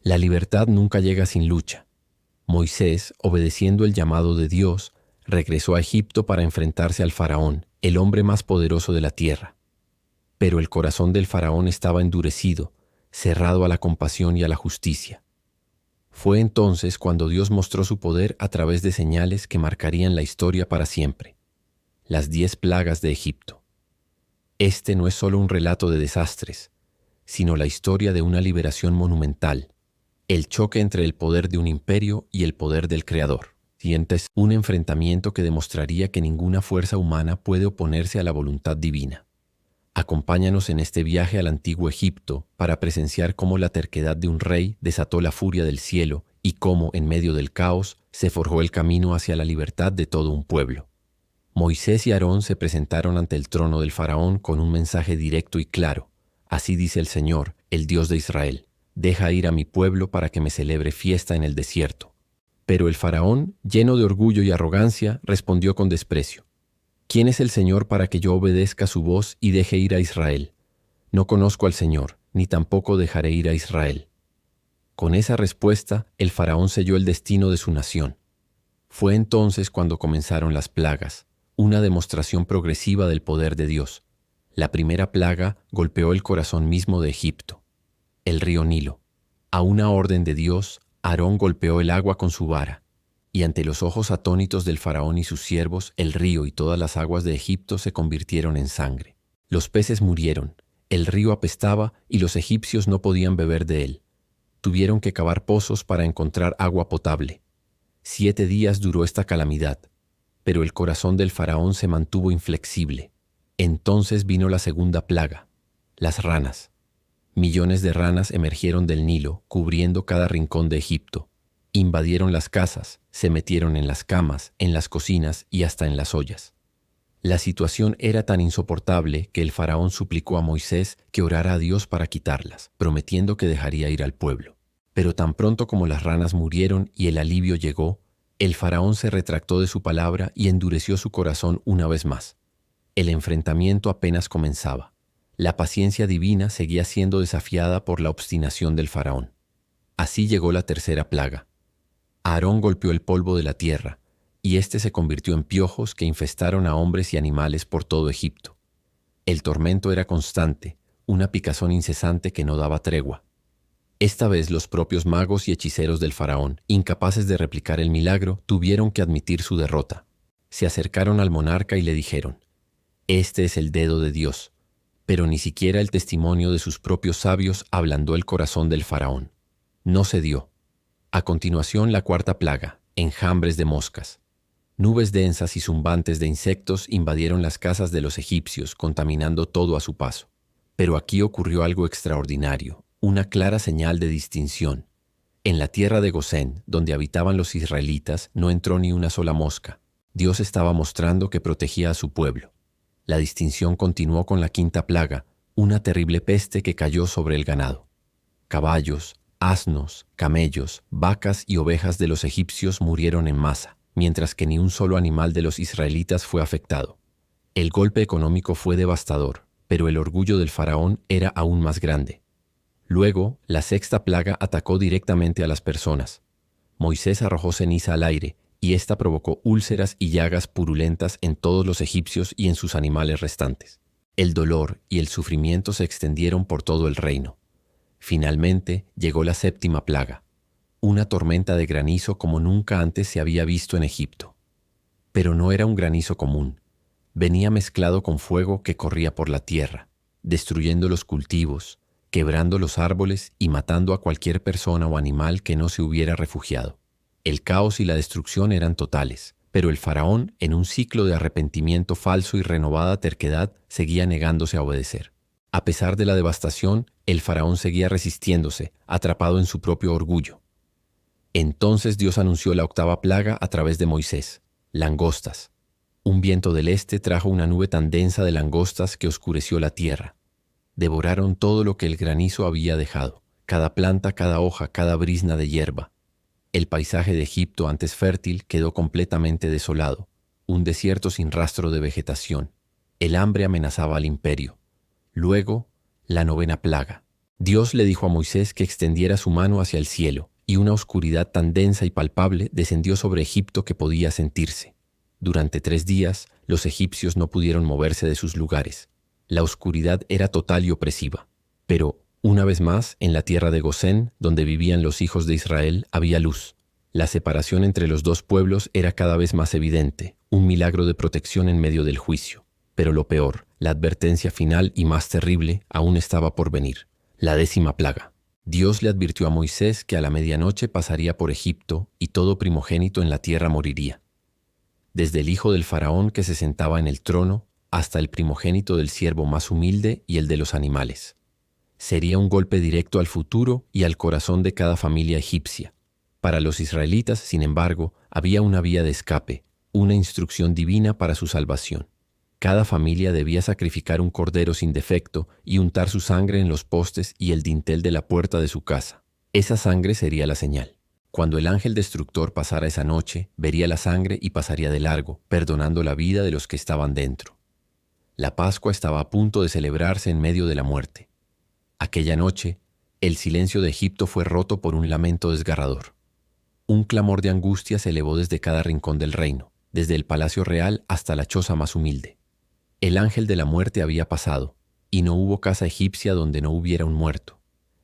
La libertad nunca llega sin lucha. Moisés, obedeciendo el llamado de Dios, regresó a Egipto para enfrentarse al faraón, el hombre más poderoso de la tierra. Pero el corazón del faraón estaba endurecido, cerrado a la compasión y a la justicia. Fue entonces cuando Dios mostró su poder a través de señales que marcarían la historia para siempre. Las 10 plagas de Egipto. Este no es solo un relato de desastres, sino la historia de una liberación monumental, el choque entre el poder de un imperio y el poder del Creador. Sientes un enfrentamiento que demostraría que ninguna fuerza humana puede oponerse a la voluntad divina. Acompáñanos en este viaje al antiguo Egipto para presenciar cómo la terquedad de un rey desató la furia del cielo y cómo, en medio del caos, se forjó el camino hacia la libertad de todo un pueblo. Moisés y Aarón se presentaron ante el trono del faraón con un mensaje directo y claro. Así dice el Señor, el Dios de Israel: deja ir a mi pueblo para que me celebre fiesta en el desierto. Pero el faraón, lleno de orgullo y arrogancia, respondió con desprecio: ¿quién es el Señor para que yo obedezca su voz y deje ir a Israel? No conozco al Señor, ni tampoco dejaré ir a Israel. Con esa respuesta, el faraón selló el destino de su nación. Fue entonces cuando comenzaron las plagas, una demostración progresiva del poder de Dios. La primera plaga golpeó el corazón mismo de Egipto, el río Nilo. A una orden de Dios, Aarón golpeó el agua con su vara, y ante los ojos atónitos del faraón y sus siervos, el río y todas las aguas de Egipto se convirtieron en sangre. Los peces murieron, el río apestaba y los egipcios no podían beber de él. Tuvieron que cavar pozos para encontrar agua potable. 7 días duró esta calamidad, pero el corazón del faraón se mantuvo inflexible. Entonces vino la segunda plaga, las ranas. Millones de ranas emergieron del Nilo, cubriendo cada rincón de Egipto. Invadieron las casas, se metieron en las camas, en las cocinas y hasta en las ollas. La situación era tan insoportable que el faraón suplicó a Moisés que orara a Dios para quitarlas, prometiendo que dejaría ir al pueblo. Pero tan pronto como las ranas murieron y el alivio llegó, el faraón se retractó de su palabra y endureció su corazón una vez más. El enfrentamiento apenas comenzaba. La paciencia divina seguía siendo desafiada por la obstinación del faraón. Así llegó la tercera plaga. Aarón golpeó el polvo de la tierra, y éste se convirtió en piojos que infestaron a hombres y animales por todo Egipto. El tormento era constante, una picazón incesante que no daba tregua. Esta vez los propios magos y hechiceros del faraón, incapaces de replicar el milagro, tuvieron que admitir su derrota. Se acercaron al monarca y le dijeron: «Este es el dedo de Dios». Pero ni siquiera el testimonio de sus propios sabios ablandó el corazón del faraón. No cedió. A continuación, la cuarta plaga, enjambres de moscas. Nubes densas y zumbantes de insectos invadieron las casas de los egipcios, contaminando todo a su paso. Pero aquí ocurrió algo extraordinario, una clara señal de distinción. En la tierra de Gosén, donde habitaban los israelitas, no entró ni una sola mosca. Dios estaba mostrando que protegía a su pueblo. La distinción continuó con la quinta plaga, una terrible peste que cayó sobre el ganado. Caballos, asnos, camellos, vacas y ovejas de los egipcios murieron en masa, mientras que ni un solo animal de los israelitas fue afectado. El golpe económico fue devastador, pero el orgullo del faraón era aún más grande. Luego, la sexta plaga atacó directamente a las personas. Moisés arrojó ceniza al aire, y esta provocó úlceras y llagas purulentas en todos los egipcios y en sus animales restantes. El dolor y el sufrimiento se extendieron por todo el reino. Finalmente llegó la séptima plaga, una tormenta de granizo como nunca antes se había visto en Egipto. Pero no era un granizo común. Venía mezclado con fuego que corría por la tierra, destruyendo los cultivos, quebrando los árboles y matando a cualquier persona o animal que no se hubiera refugiado. El caos y la destrucción eran totales, pero el faraón, en un ciclo de arrepentimiento falso y renovada terquedad, seguía negándose a obedecer. A pesar de la devastación, el faraón seguía resistiéndose, atrapado en su propio orgullo. Entonces Dios anunció la octava plaga a través de Moisés: langostas. Un viento del este trajo una nube tan densa de langostas que oscureció la tierra. Devoraron todo lo que el granizo había dejado, cada planta, cada hoja, cada brizna de hierba. El paisaje de Egipto, antes fértil, quedó completamente desolado, un desierto sin rastro de vegetación. El hambre amenazaba al imperio. Luego, la novena plaga. Dios le dijo a Moisés que extendiera su mano hacia el cielo, y una oscuridad tan densa y palpable descendió sobre Egipto que podía sentirse. Durante 3 días, los egipcios no pudieron moverse de sus lugares. La oscuridad era total y opresiva. Pero, una vez más, en la tierra de Gosén, donde vivían los hijos de Israel, había luz. La separación entre los dos pueblos era cada vez más evidente, un milagro de protección en medio del juicio. Pero lo peor, la advertencia final y más terrible, aún estaba por venir: la 10ª plaga. Dios le advirtió a Moisés que a la medianoche pasaría por Egipto y todo primogénito en la tierra moriría. Desde el hijo del faraón que se sentaba en el trono hasta el primogénito del siervo más humilde y el de los animales. Sería un golpe directo al futuro y al corazón de cada familia egipcia. Para los israelitas, sin embargo, había una vía de escape, una instrucción divina para su salvación. Cada familia debía sacrificar un cordero sin defecto y untar su sangre en los postes y el dintel de la puerta de su casa. Esa sangre sería la señal. Cuando el ángel destructor pasara esa noche, vería la sangre y pasaría de largo, perdonando la vida de los que estaban dentro. La Pascua estaba a punto de celebrarse en medio de la muerte. Aquella noche, el silencio de Egipto fue roto por un lamento desgarrador. Un clamor de angustia se elevó desde cada rincón del reino, desde el palacio real hasta la choza más humilde. El ángel de la muerte había pasado, y no hubo casa egipcia donde no hubiera un muerto.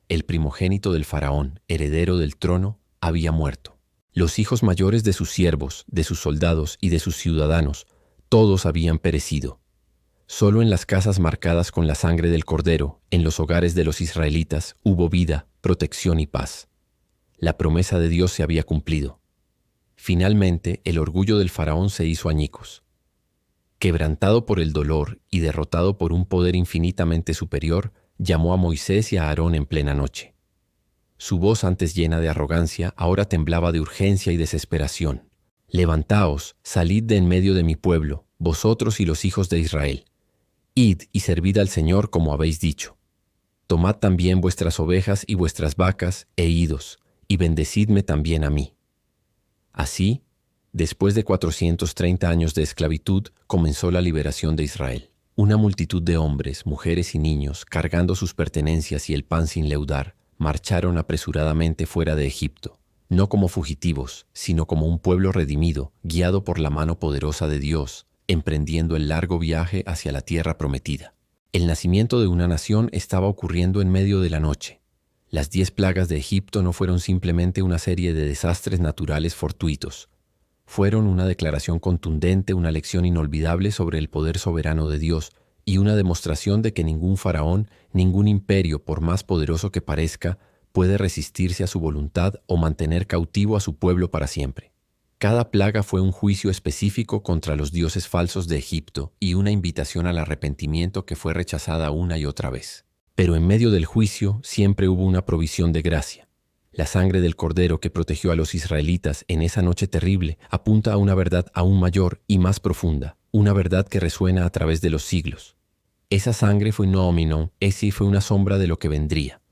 El primogénito del faraón, heredero del trono, había muerto. Los hijos mayores de sus siervos, de sus soldados y de sus ciudadanos, todos habían perecido. Solo en las casas marcadas con la sangre del cordero, en los hogares de los israelitas, hubo vida, protección y paz. La promesa de Dios se había cumplido. Finalmente, el orgullo del faraón se hizo añicos. Quebrantado por el dolor y derrotado por un poder infinitamente superior, llamó a Moisés y a Aarón en plena noche. Su voz, antes llena de arrogancia, ahora temblaba de urgencia y desesperación. «Levantaos, salid de en medio de mi pueblo, vosotros y los hijos de Israel. Id y servid al Señor como habéis dicho. Tomad también vuestras ovejas y vuestras vacas e idos, y bendecidme también a mí». Así, después de 430 años de esclavitud, comenzó la liberación de Israel. Una multitud de hombres, mujeres y niños, cargando sus pertenencias y el pan sin leudar, marcharon apresuradamente fuera de Egipto, no como fugitivos, sino como un pueblo redimido, guiado por la mano poderosa de Dios, emprendiendo el largo viaje hacia la tierra prometida. El nacimiento de una nación estaba ocurriendo en medio de la noche. Las 10 plagas de Egipto no fueron simplemente una serie de desastres naturales fortuitos. Fueron una declaración contundente, una lección inolvidable sobre el poder soberano de Dios y una demostración de que ningún faraón, ningún imperio, por más poderoso que parezca, puede resistirse a su voluntad o mantener cautivo a su pueblo para siempre. Cada plaga fue un juicio específico contra los dioses falsos de Egipto y una invitación al arrepentimiento que fue rechazada una y otra vez. Pero en medio del juicio siempre hubo una provisión de gracia. La sangre del cordero que protegió a los israelitas en esa noche terrible apunta a una verdad aún mayor y más profunda, una verdad que resuena a través de los siglos. Esa sangre fue fue una sombra de lo que vendría.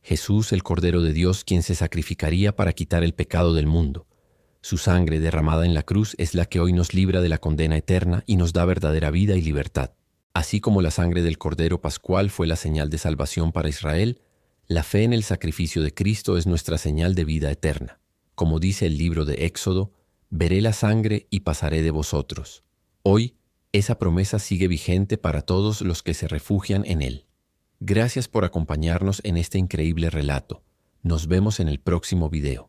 Jesús, el Cordero de Dios, quien se sacrificaría para quitar el pecado del mundo. Su sangre derramada en la cruz es la que hoy nos libra de la condena eterna y nos da verdadera vida y libertad. Así como la sangre del Cordero Pascual fue la señal de salvación para Israel, la fe en el sacrificio de Cristo es nuestra señal de vida eterna. Como dice el libro de Éxodo, «Veré la sangre y pasaré de vosotros». Hoy, esa promesa sigue vigente para todos los que se refugian en Él. Gracias por acompañarnos en este increíble relato. Nos vemos en el próximo video.